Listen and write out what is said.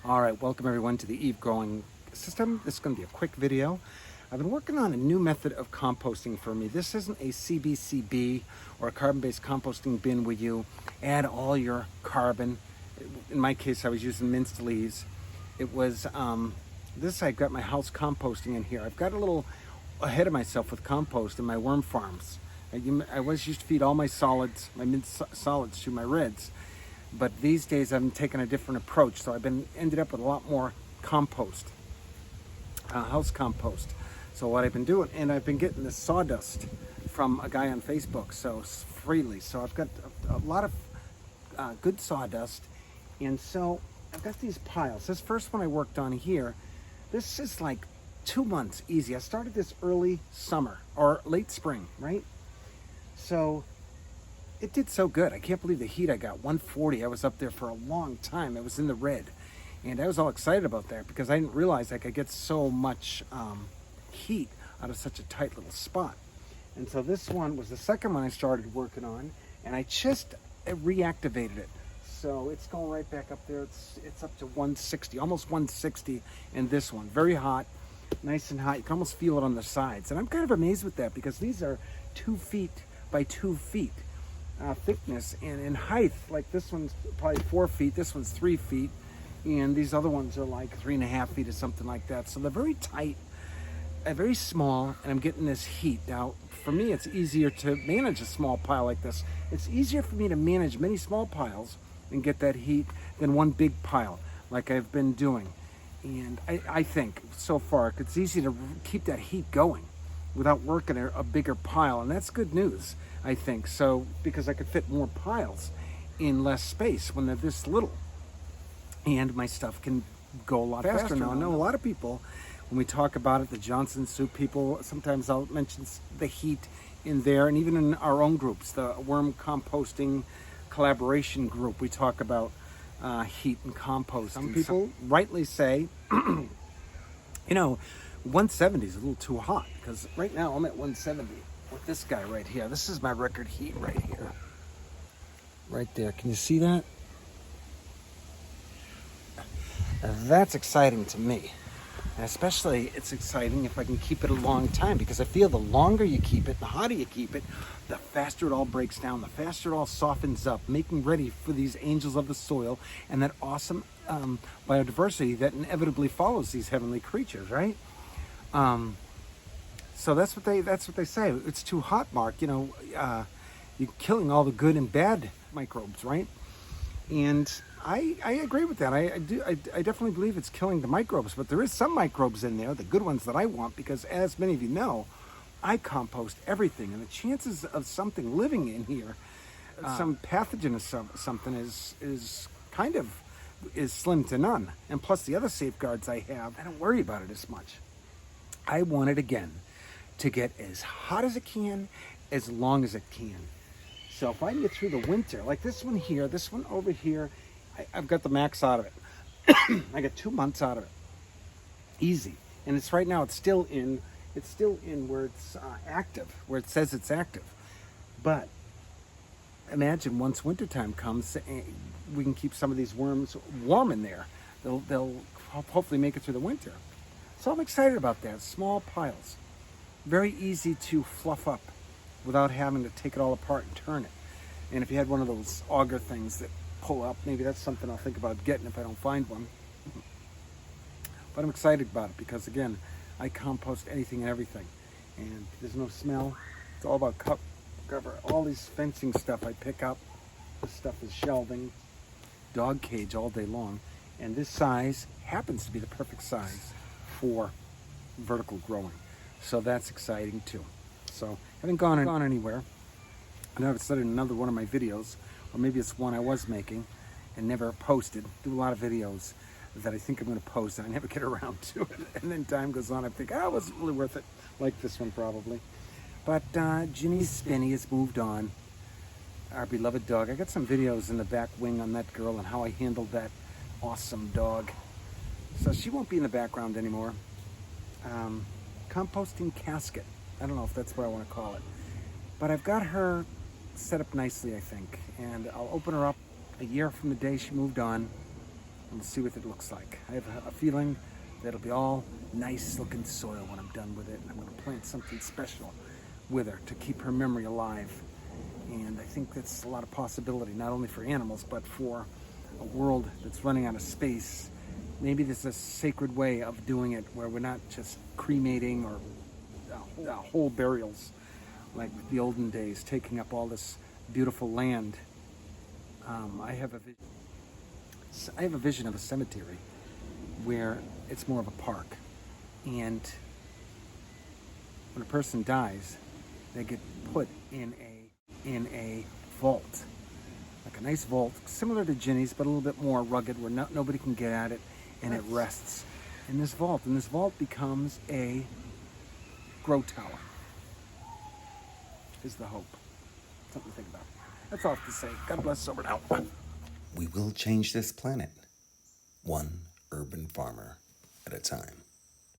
All right, welcome everyone to the Eve Growing System. This is going to be a quick video. I've been working on a new method of composting for me. This isn't a CBCB or a carbon-based composting bin where you add all your carbon. In my case, I was using minced leaves. It was, I've got my house composting in here. I've got a little ahead of myself with compost in my worm farms. I always used to feed all my solids, my minced solids to my reds. But these days I'm taking a different approach, so I've ended up with a lot more compost, house compost. So what I've been doing, and I've been getting this sawdust from a guy on Facebook, so freely. So I've got a lot of good sawdust, and so I've got these piles. This first one I worked on here, this is like 2 months easy. I started this early summer or late spring, right? So it did so good. I can't believe the heat I got, 140. I was up there for a long time. I was in the red. And I was all excited about that because I didn't realize I could get so much heat out of such a tight little spot. And so this one was the second one I started working on, and I just reactivated it. So it's going right back up there. It's up to 160, almost 160 in this one. Very hot, nice and hot. You can almost feel it on the sides. And I'm kind of amazed with that because these are 2 feet by 2 feet. Thickness, and in height, like this one's probably 4 feet, this one's 3 feet, and these other ones are like 3.5 feet or something like that. So they're very tight, very small, and I'm getting this heat. Now, for me, it's easier to manage a small pile like this. It's easier for me to manage many small piles and get that heat than one big pile like I've been doing. And I think so far it's easy to keep that heat going without working a bigger pile, and that's good news, I think. So because I could fit more piles in less space when they're this little, and my stuff can go a lot faster now. I know a lot of people, when we talk about it, the Johnson soup people, sometimes I'll mention the heat in there, and even in our own groups, the worm composting collaboration group, we talk about heat and compost. Some people rightly say, 170 is a little too hot, because right now I'm at 170 with this guy right here. This is my record heat right here. Right there. Can you see that? That's exciting to me. And especially it's exciting if I can keep it a long time, because I feel the longer you keep it, the hotter you keep it, the faster it all breaks down, the faster it all softens up, making ready for these angels of the soil and that awesome biodiversity that inevitably follows these heavenly creatures, right? So that's what they say. It's too hot, Mark. You're killing all the good and bad microbes, right? And I agree with that. I definitely believe it's killing the microbes, but there is some microbes in there, the good ones that I want, because as many of you know, I compost everything, and the chances of something living in here, some pathogen or something is slim to none. And plus the other safeguards I have, I don't worry about it as much. I want it again to get as hot as it can, as long as it can. So if I can get through the winter, like this one here, this one over here, I've got the max out of it. I got 2 months out of it, easy. And it's right now, it's still in where it's active, where it says it's active. But imagine once wintertime comes, we can keep some of these worms warm in there. They'll hopefully make it through the winter. So I'm excited about that. Small piles. Very easy to fluff up without having to take it all apart and turn it. And if you had one of those auger things that pull up, maybe that's something I'll think about getting if I don't find one. But I'm excited about it because, again, I compost anything and everything. And there's no smell. It's all about cover. All these fencing stuff I pick up. This stuff is shelving. Dog cage all day long. And this size happens to be the perfect size for vertical growing. So that's exciting too. So I haven't gone anywhere. I know I've said it in another one of my videos, or maybe it's one I was making and never posted. Do a lot of videos that I think I'm going to post and I never get around to it. And then time goes on, I think, it wasn't really worth it. Like this one probably. But Ginny Spinny has moved on. Our beloved dog. I got some videos in the back wing on that girl and how I handled that awesome dog. So she won't be in the background anymore. Composting casket. I don't know if that's what I want to call it. But I've got her set up nicely, I think. And I'll open her up a year from the day she moved on. and we'll see what it looks like. I have a feeling that it'll be all nice looking soil when I'm done with it. I'm going to plant something special with her to keep her memory alive. And I think that's a lot of possibility, not only for animals, but for a world that's running out of space. Maybe there's a sacred way of doing it where we're not just cremating or whole burials like the olden days, taking up all this beautiful land. I have a vision of a cemetery where it's more of a park, and when a person dies, they get put in a vault, like a nice vault, similar to Ginny's, but a little bit more rugged, where nobody can get at it, and it rests in this vault. And this vault becomes a grow tower, is the hope. Something to think about. That's all I have to say. God bless. Over and out. We will change this planet, one urban farmer at a time.